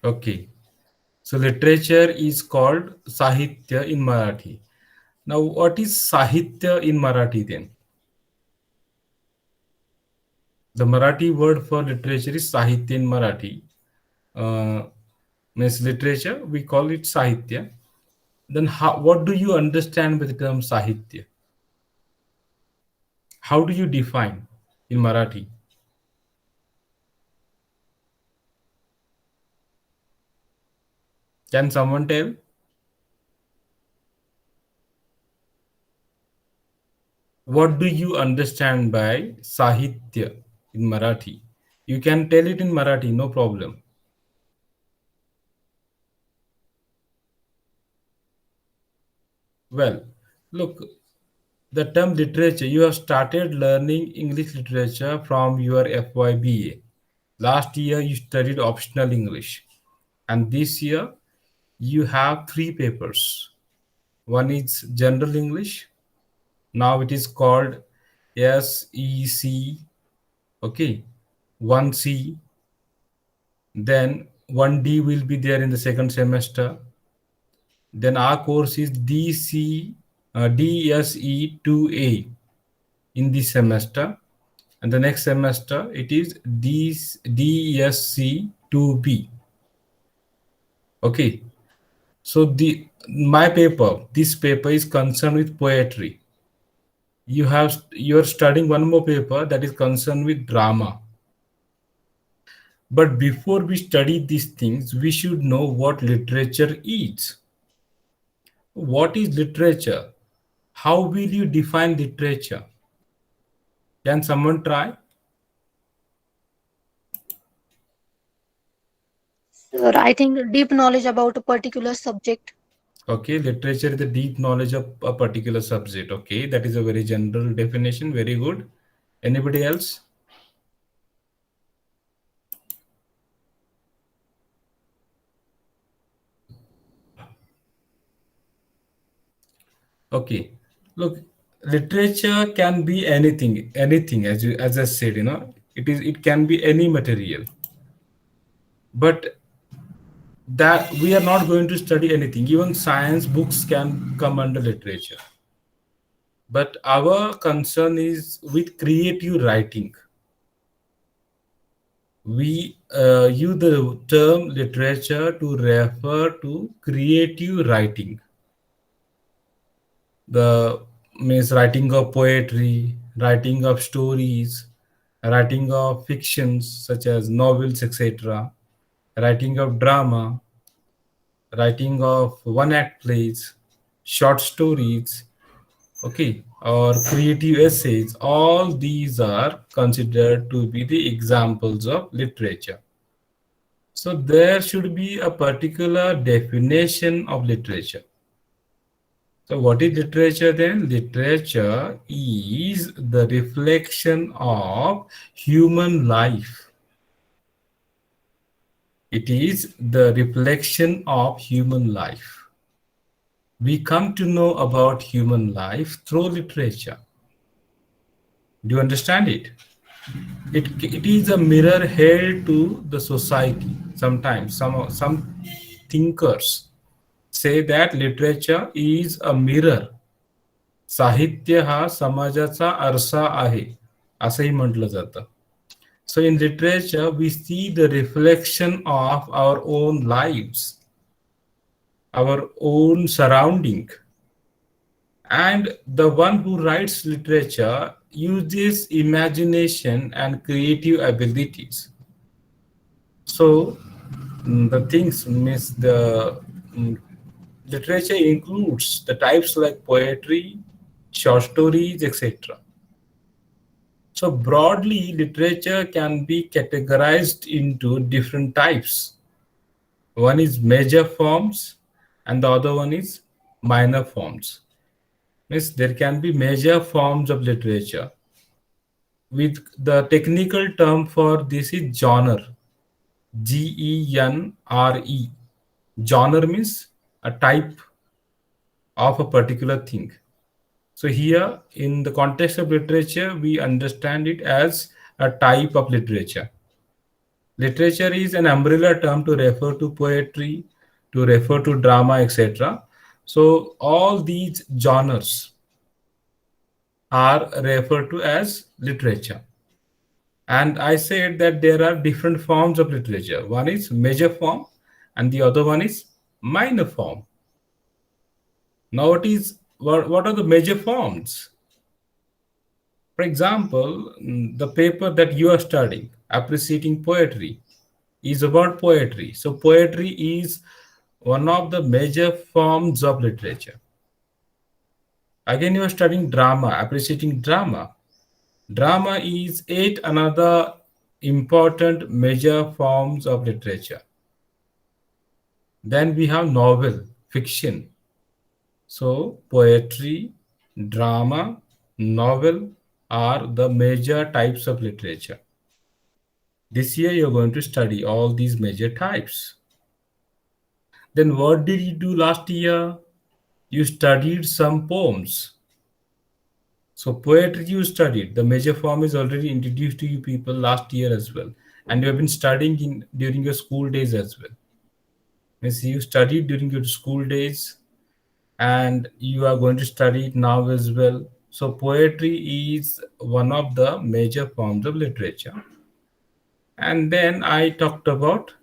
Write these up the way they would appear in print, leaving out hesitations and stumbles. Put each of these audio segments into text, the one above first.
Okay. So literature is called Sahitya in Marathi. Now, what is Sahitya in Marathi then? The Marathi word for literature is Sahitya in Marathi. Uh, Means literature, we call it Sahitya. Then, what do you understand by the term Sahitya? How do you define in Marathi? Can someone tell? What do you understand by Sahitya in Marathi? You can tell it in Marathi, no problem. Well, look, the term literature, you have started learning English literature from your FYBA. Last year, you studied optional English. And this year, you have three papers. One is General English. Now it is called SEC. Okay. 1C. Then 1D will be there in the second semester. Then our course is DSE 2A in this semester, and the next semester it is DSC 2B. Okay, so this paper is concerned with poetry. You're studying one more paper that is concerned with drama. But before we study these things, we should know what literature is. What is literature? How will you define literature? Can someone try? Sir, I think deep knowledge about a particular subject. Okay, literature is the deep knowledge of a particular subject. Okay, that is a very general definition. Very good. Anybody else? Okay. Look, literature can be anything as I said, it can be any material. But that we are not going to study anything. Even science books can come under literature. But our concern is with creative writing. We use the term literature to refer to creative writing. The means writing of poetry, writing of stories, writing of fictions such as novels, etc., writing of drama, writing of one act plays, short stories, okay, or creative essays. All these are considered to be the examples of literature. So there should be a particular definition of literature. So what is literature then? Literature is the reflection of human life. It is the reflection of human life. We come to know about human life through literature. Do you understand it? It is a mirror held to the society. Sometimes some thinkers say that literature is a mirror. साहित्य हा समाजाचा आरसा आहे असंही म्हटलं जातं. So in literature we see the reflection of our own lives, our own surrounding, and the one who writes literature uses imagination and creative abilities. So the things means the mm, literature includes the types like poetry, short stories, etc. So broadly, literature can be categorized into different types. One is major forms and the other one is minor forms. Means there can be major forms of literature. With the technical term for this is genre. Genre. Genre means a type of a particular thing. So here in the context of literature, we understand it as a type of literature. Literature is an umbrella term to refer to poetry, to refer to drama, etc. So all these genres are referred to as literature. And I said that there are different forms of literature. One is major form and the other one is minor form. Now, what are the major forms? For example, the paper that you are studying, appreciating poetry, is about poetry. So poetry is one of the major forms of literature. Again, you are studying drama, appreciating drama. Drama is yet another important major forms of literature. Then we have novel, fiction. So poetry, drama, novel are the major types of literature. This year you're going to study all these major types. Then what did you do last year? You studied some poems. So poetry you studied. The major form is already introduced to you people last year as well. And you have been studying during your school days as well. Means you studied during your school days and you are going to study it now as well. So poetry is one of the major forms of literature. And then I talked about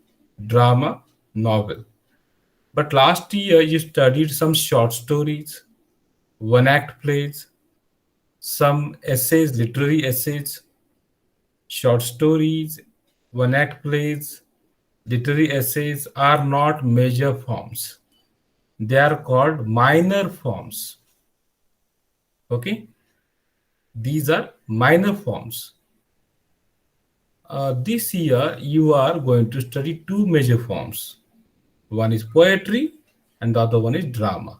drama, novel. But last year you studied some short stories, one act plays, some essays, literary essays, short stories, one act plays, literary essays are not major forms. They are called minor forms. Okay? These are minor forms. This year you are going to study two major forms. One is poetry and the other one is drama.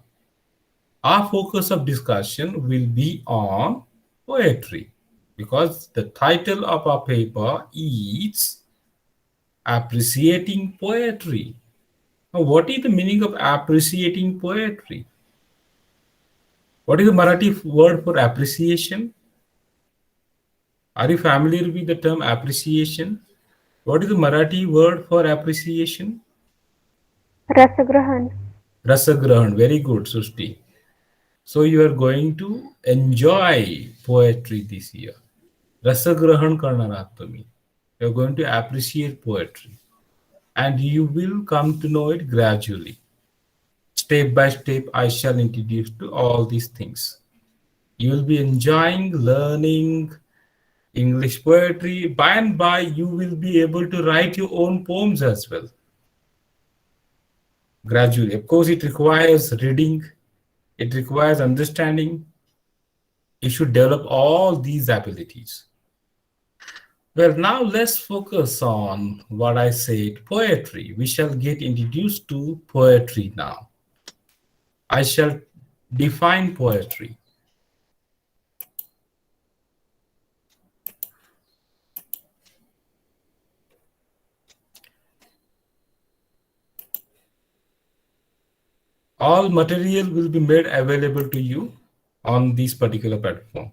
Our focus of discussion will be on poetry because the title of our paper is Appreciating Poetry. Now, what is the meaning of appreciating poetry? What is the Marathi word for appreciation? Are you familiar with the term appreciation? What is the Marathi word for appreciation? रसग्रहण. Rasagrahan. Very good, Sushti. So you are going to enjoy poetry this year. Rasagrahan करणार आहात तुम्ही. You are going to appreciate poetry. And you will come to know it gradually. Step by step, I shall introduce to all these things. You will be enjoying learning English poetry. By and by, you will be able to write your own poems as well. Gradually. Of course, it requires reading, it requires understanding. You should develop all these abilities. Well, now let's focus on what I said, poetry. We shall get introduced to poetry now. I shall define poetry. All material will be made available to you on this particular platform.